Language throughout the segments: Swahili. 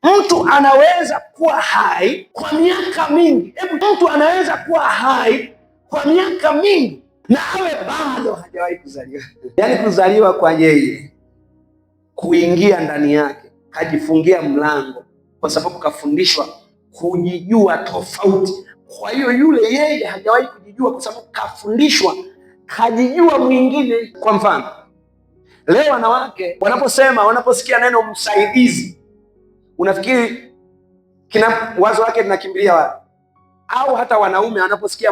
Mtu anaweza kuwa hai kwa miaka mingi. Mtu anaweza kuwa hai kwa miaka mingi na awe bado hajawahi kuzaliwa. Yaani kuzaliwa kwa yeye, kuingia ndani yake, kajifungia mlango, kwa sababu kafundishwa kujijua tofauti. Kwa hiyo yule yeye hajawahi kujijua, kwa sababu kafundishwa kajijua mwingine. Kwa mfano, leo wanawake wanaposikia neno msaidizi, unafikiri wazo wake linakimbilia wapi? Au hata wanaume wanaposikia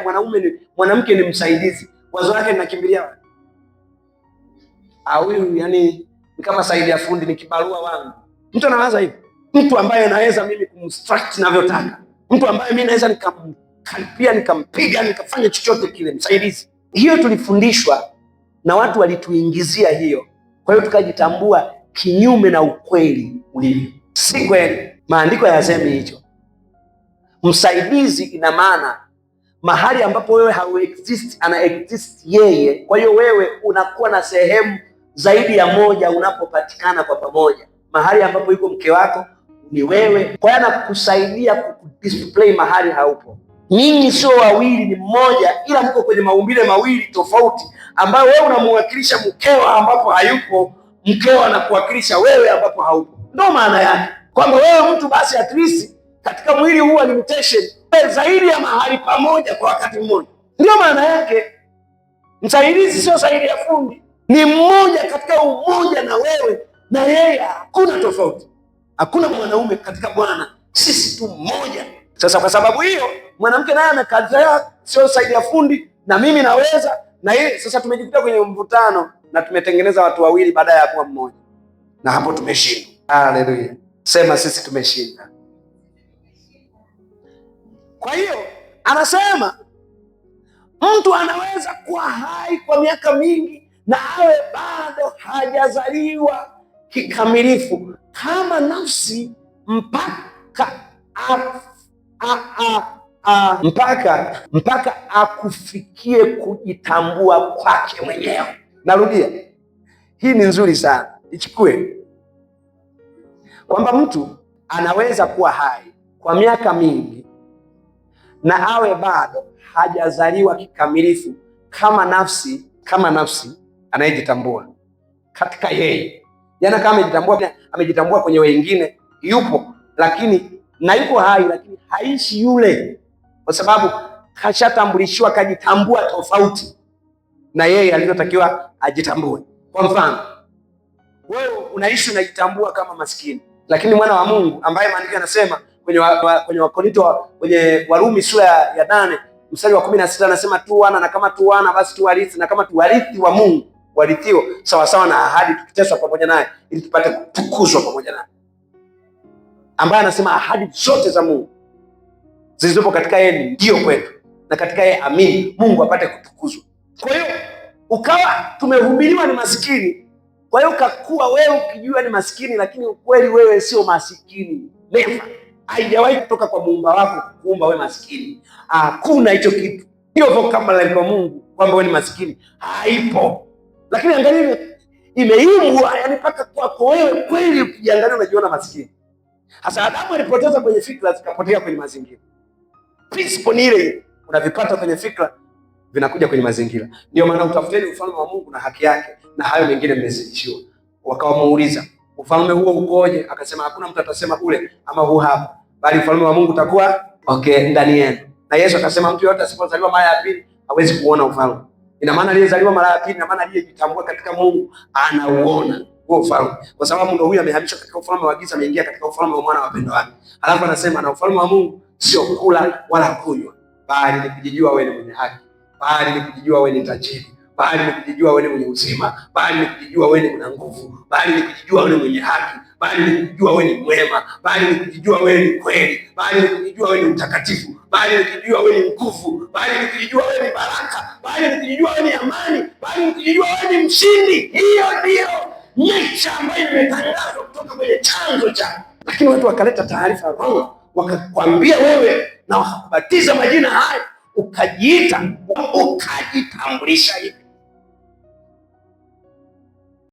mwanamke ni msaidizi, wazo wake linakimbilia wapi? Huyu yani ni kama Saidi ya fundi, ni kibarua wangu. Mtu anawaza hivyo, mtu ambaye naweza mimi kumstruct ninavyotaka, mtu ambaye mimi naweza nikamkaripia, nikampiga, nikafanya chochote kile, msaidizi. Hiyo tulifundishwa na watu walituingizia hiyo, kwa hiyo tukajitambua kinyume na ukweli ulivyo. Si kweli, maandiko hayasemi hicho. Msaidizi ina maana mahali ambapo wewe hauexist, ana exist yeye. Kwa hiyo wewe unakuwa na sehemu zaidi ya moja unapopatikana kwa pamoja. Mahali ambapo yuko mke wako ni wewe, kwa hiyo anakusaidia kukudisplay mahali haupo. Nyinyi sio wawili, ni mmoja, ila mko kwenye maumbile mawili tofauti, ambayo wewe unamwakilisha mkeo ambapo hayupo, mkeo anakuwakilisha wewe ambapo haupo. Ndio maana yake kwamba wewe mtu basi at least katika mwili huu limitation zaidi ya mahali pamoja kwa wakati mmoja. Ndio maana yake msaidizi sio Saidi ya fundi, ni mmoja katika umoja na wewe na yeye, hakuna tofauti. Hakuna mwanaume katika Bwana, sisi tu mmoja. Sasa kwa sababu hiyo mwanamke naye amekataa sio Saidi ya fundi na mimi naweza na yeye. Sasa tumejikuta kwenye mvutano na tumetengeneza watu wawili baada ya kuwa mmoja, na hapo tumeshinda. Haleluya, sema sisi tumeshinda. Kwa hiyo anasema mtu anaweza kuwa hai kwa miaka mingi na awe bado hajazaliwa kikamilifu kama nafsi mpaka akufikie kujitambua kwake mwenyewe. Narudia, hii ni nzuri sana, ichukue kwamba mtu anaweza kuwa hai kwa miaka mingi na awe bado hajazaliwa kikamilifu kama nafsi anayejitambua katika yeye. Yaani kama amejitambua kwenye wengine, yupo lakini na yuko hai, lakini haishi yule, kwa sababu kashatambulishiwa, kajitambua tofauti na yeye alivyotakiwa ajitambue. Kwa mfano, wewe unaishi unajitambua kama maskini, lakini mwana wa Mungu ambaye maandiko yanasema kwenye Wakorinto, kwenye Warumi sura ya 8 mstari wa 16 anasema tu wana, na kama tu wana basi tu warithi, na kama tu warithi wa Mungu, warithio sawa sawa na ahadi, tukiteswa pamoja naye ili tupate kutukuzwa pamoja naye, ambaye anasema ahadi zote za Mungu zilizopo katika yeye ndio kwetu, na katika yeye amini Mungu apate kutukuzwa. Kwa hiyo ukawa tumehubiriwa ni maskini, kwa hiyo ukakuwa wewe ukijua ni maskini, lakini ukweli wewe sio maskini. Neema haijawahi kutoka kwa muumba wako kuumba wewe maskini. Hakuna hicho kitu, hiyo vocabulary kwa Mungu kwamba wewe ni maskini haipo. Lakini angalia, imeimbwa yani mpaka kwako wewe kweli, ukijiangalia unajiona maskini. Hasa Adamu alipoteza kwenye fikra, zikapotea kwenye mazingira. Principle ni ile, unavipata kwenye fikra vinakuja kwenye mazingira. Ndio maana utafuteni ufalme wa Mungu na haki yake, na hayo mengine mmezidishiwa. Wakawamuuliza, ufalme huo ukoje? Akasema hakuna mtu atasema ule ama huu hapa, bali ufalme wa Mungu utakuwa ndani yenu. Na Yesu akasema mtu yote asipozaliwa mara ya pili hawezi kuona ufalme. Ina maana aliyezaliwa mara ya pili, ina maana aliyejitambua katika Mungu anauona huo ufalme, kwa sababu ndio huyu amehamishwa katika ufalme wa giza, ameingia katika ufalme wa mwana wa pendo wake. Alafu anasema na ufalme wa Mungu sio kula wala kunywa, bali ni kujijua wewe ni mwenye haki, bali ni kujijua wewe ni tajiri, bali ni kujijua wewe ni mwenye uzima, bali ni kujijua wewe ni una nguvu, bali ni kujijua wewe ni mwenye haki, bali ni kujijua wewe ni mwema, bali ni kujijua wewe ni kweli, bali ni kujijua wewe ni mtakatifu, bali ni kujijua wewe ni nguvu, bali ni kujijua wewe ni baraka, bali ni kujijua wewe ni amani, bali ni kujijua wewe ni mshindi. Hiyo ndio nature ambayo imetangazwa kutoka kwenye chanzo cha. Lakini watu wakaleta taarifa wrong, wakakwambia wewe na wakakubatiza majina haya, ukajiita ukajitambulisha hivi.